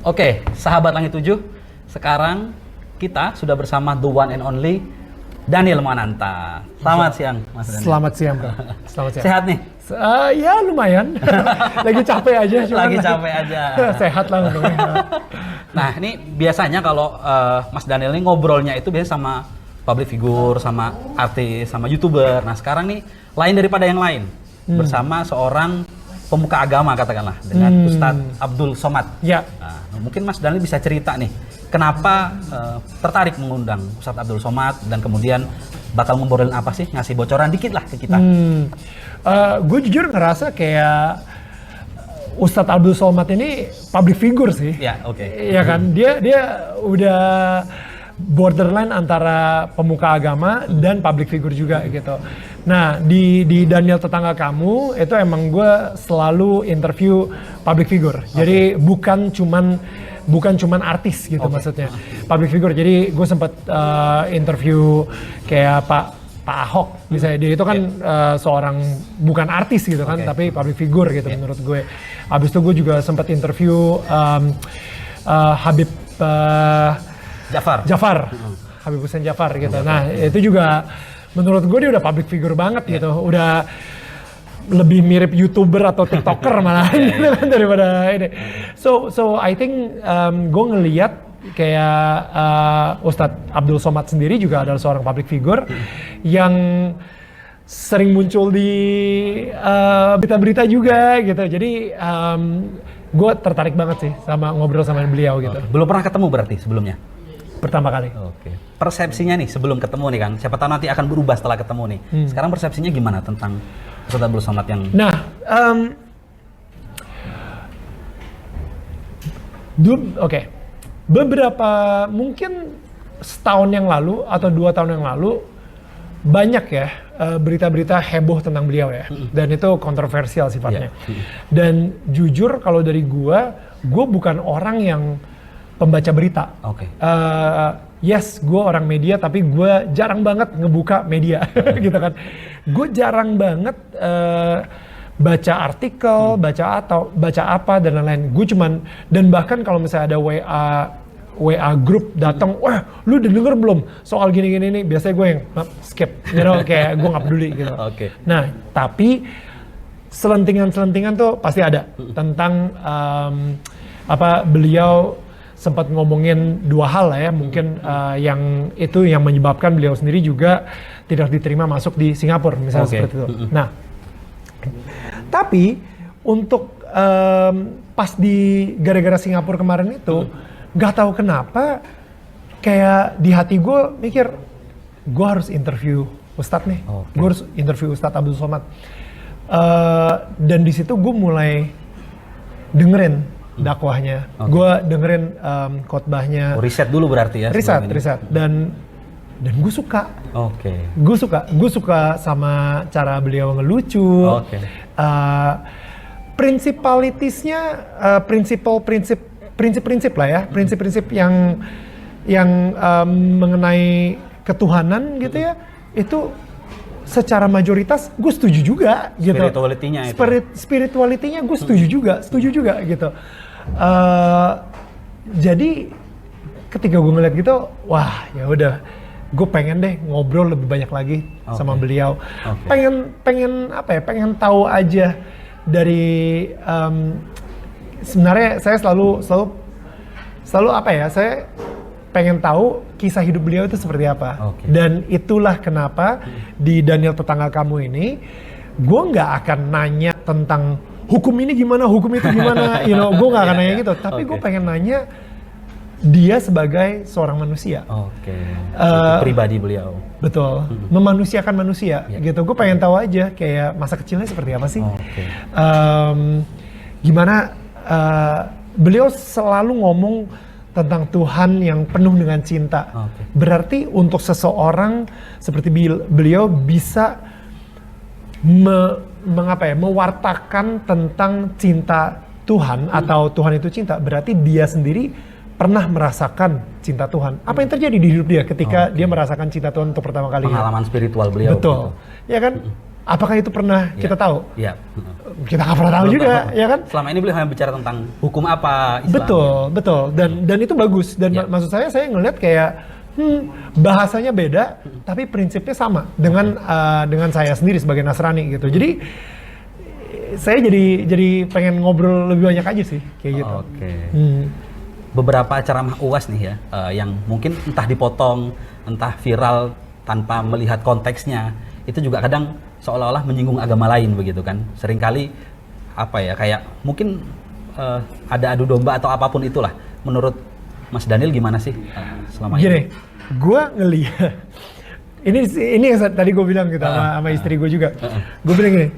Oke, sahabat Langit 7, sekarang kita sudah bersama the one and only Daniel Mananta. Selamat siang, Mas Daniel. Selamat siang, Bro. Selamat siang. Sehat nih? Ya lumayan. Lagi capek aja. Lagi capek aja. Sehat lah untungnya. Nah, ini biasanya kalau Mas Daniel ini ngobrolnya itu biasanya sama public figure, sama artis, sama YouTuber. Nah, sekarang nih lain daripada yang lain. Bersama seorang pemuka agama katakanlah dengan Ustadz Abdul Somad. Ya. Nah, mungkin Mas Daniel bisa cerita nih, kenapa tertarik mengundang Ustadz Abdul Somad dan kemudian bakal ngobrolin apa sih? Ngasih bocoran dikit lah ke kita. Gue jujur ngerasa kayak Ustadz Abdul Somad ini public figure sih. Ya, oke. Iya kan, dia udah borderline antara pemuka agama dan public figure juga gitu. Nah, di Daniel Tetangga Kamu itu emang gue selalu interview public figure. Jadi bukan cuman artis gitu maksudnya. Public figure. Jadi gue sempat interview kayak Pak Ahok misalnya. Dia itu kan seorang bukan artis gitu kan, tapi public figure gitu menurut gue. Abis itu gue juga sempat interview Habib Jafar, Habib Hussein Jafar gitu. Nah, itu juga menurut gue dia udah public figure banget gitu. Udah lebih mirip YouTuber atau TikToker malah gitu kan daripada ini. So I think gue ngelihat kayak Ustadz Abdul Somad sendiri juga adalah seorang public figure yang sering muncul di berita-berita juga gitu. Jadi gue tertarik banget sih sama ngobrol sama beliau gitu. Belum pernah ketemu berarti sebelumnya? Pertama kali. Oke. Persepsinya nih sebelum ketemu nih kan, siapa tahu nanti akan berubah setelah ketemu nih. Sekarang persepsinya gimana tentang Ustadz Abdul Somad yang... Nah, beberapa mungkin setahun yang lalu atau 2 tahun yang lalu banyak ya berita-berita heboh tentang beliau ya, dan itu kontroversial sifatnya. Dan jujur kalau dari gue bukan orang yang pembaca berita. Yes, gue orang media, tapi gue jarang banget ngebuka media, gitu kan. Gue jarang banget baca artikel, baca apa dan lain-lain. Gue cuman, dan bahkan kalau misalnya ada WA grup datang, wah lu udah denger belum soal gini-gini nih, biasanya gue yang skip, kayak gue nggak peduli gitu. Nah, tapi selentingan tuh pasti ada tentang beliau sempat ngomongin 2 hal lah ya, mungkin yang menyebabkan beliau sendiri juga tidak diterima masuk di Singapura misalnya seperti itu. Nah, tapi untuk pas di gara-gara Singapura kemarin itu, nggak tahu kenapa kayak di hati gue mikir, gue harus interview Ustadz nih, gue harus interview Ustadz Abdul Somad. Dan di situ gue mulai dengerin dakwahnya, gue dengerin khotbahnya. Riset dulu berarti ya? Riset. Dan gue suka. Gue suka sama cara beliau ngelucu. Prinsipalitisnya, prinsip-prinsip lah ya, prinsip-prinsip yang mengenai ketuhanan gitu ya, itu secara majoritas gue setuju juga gitu. Spiritualitinya gue setuju juga gitu. Jadi ketika gue ngeliat gitu, wah ya udah, gue pengen deh ngobrol lebih banyak lagi sama beliau. Pengen tahu aja dari sebenarnya saya selalu saya pengen tahu kisah hidup beliau itu seperti apa. Dan itulah kenapa di Daniel Tetangga Kamu ini gue nggak akan nanya tentang hukum ini gimana, hukum itu gimana, gue nggak akan nanya gitu. Tapi gue pengen nanya dia sebagai seorang manusia. Pribadi beliau. Betul, memanusiakan manusia gitu. Gue pengen tahu aja kayak masa kecilnya seperti apa sih. Gimana beliau selalu ngomong tentang Tuhan yang penuh dengan cinta. Berarti untuk seseorang seperti beliau bisa mewartakan tentang cinta Tuhan atau Tuhan itu cinta, berarti dia sendiri pernah merasakan cinta Tuhan. Apa yang terjadi di hidup dia ketika dia merasakan cinta Tuhan untuk pertama kali? Pengalaman spiritual beliau. Betul. Ya kan? Apakah itu pernah kita tahu? Iya. Kita nggak pernah tahu Belum juga, tahu. ya kan? Selama ini beliau hanya bicara tentang hukum apa, Islam. Betul. Dan itu bagus. Dan maksud saya ngelihat kayak bahasanya beda, tapi prinsipnya sama dengan saya sendiri sebagai Nasrani gitu. Jadi saya jadi pengen ngobrol lebih banyak aja sih kayak gitu. Oke. Beberapa ceramah UAS nih ya, yang mungkin entah dipotong, entah viral tanpa melihat konteksnya, itu juga kadang seolah-olah menyinggung agama lain begitu kan. Seringkali apa ya, kayak mungkin ada adu domba atau apapun itulah. Menurut Mas Daniel gimana sih selama ini? Gini, gue ngelihat ini yang tadi gue bilang gitu sama istri gue juga. Gue bilang gini,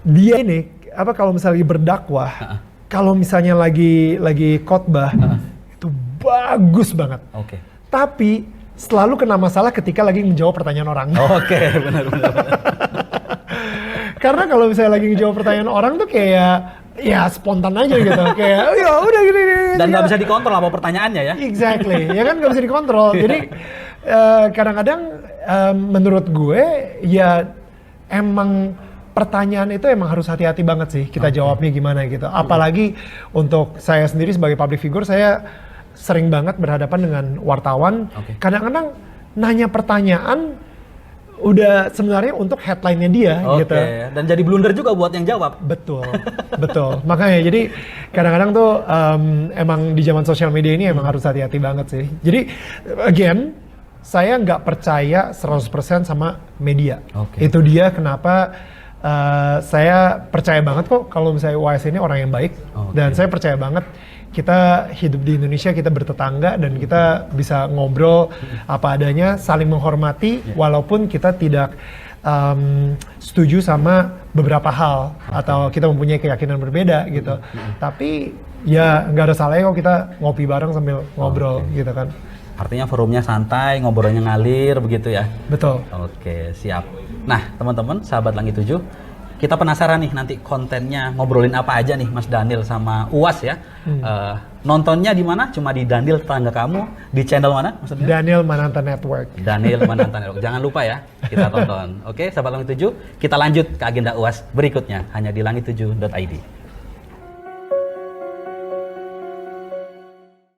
dia ini kalau misalnya berdakwah, kalau misalnya lagi khotbah itu bagus banget. Oke. Tapi selalu kena masalah ketika lagi menjawab pertanyaan orang. Oke, benar. Karena kalau misalnya lagi menjawab pertanyaan orang tuh kayak ya spontan aja gitu, kayak ya udah gini. Dan nggak bisa dikontrol apa pertanyaannya ya? Exactly, ya kan nggak bisa dikontrol. Jadi kadang-kadang menurut gue ya emang pertanyaan itu emang harus hati-hati banget sih kita jawabnya gimana gitu. Apalagi untuk saya sendiri sebagai public figure, saya sering banget berhadapan dengan wartawan. Kadang-kadang nanya pertanyaan udah sebenarnya untuk headline-nya dia gitu. Dan jadi blunder juga buat yang jawab. Betul. Makanya jadi kadang-kadang tuh emang di zaman sosial media ini emang harus hati-hati banget sih. Jadi again, saya nggak percaya 100% sama media. Itu dia kenapa saya percaya banget kok kalau misalnya UAS ini orang yang baik. Dan saya percaya banget kita hidup di Indonesia, kita bertetangga dan kita bisa ngobrol apa adanya, saling menghormati walaupun kita tidak setuju sama beberapa hal atau kita mempunyai keyakinan berbeda gitu. Tapi ya nggak ada salahnya kok kita ngopi bareng sambil ngobrol gitu kan. Artinya forumnya santai, ngobrolnya ngalir begitu ya? Betul. Oke, siap. Nah, teman-teman, sahabat Langit 7, kita penasaran nih nanti kontennya ngobrolin apa aja nih Mas Daniel sama UAS ya. Nontonnya di mana? Cuma di Daniel Tetangga Kamu, di channel mana maksudnya? Daniel Mananta Network. Daniel Mananta Network. Jangan lupa ya, kita tonton. Oke, sahabat Langit 7, kita lanjut ke agenda UAS berikutnya hanya di langit7.id.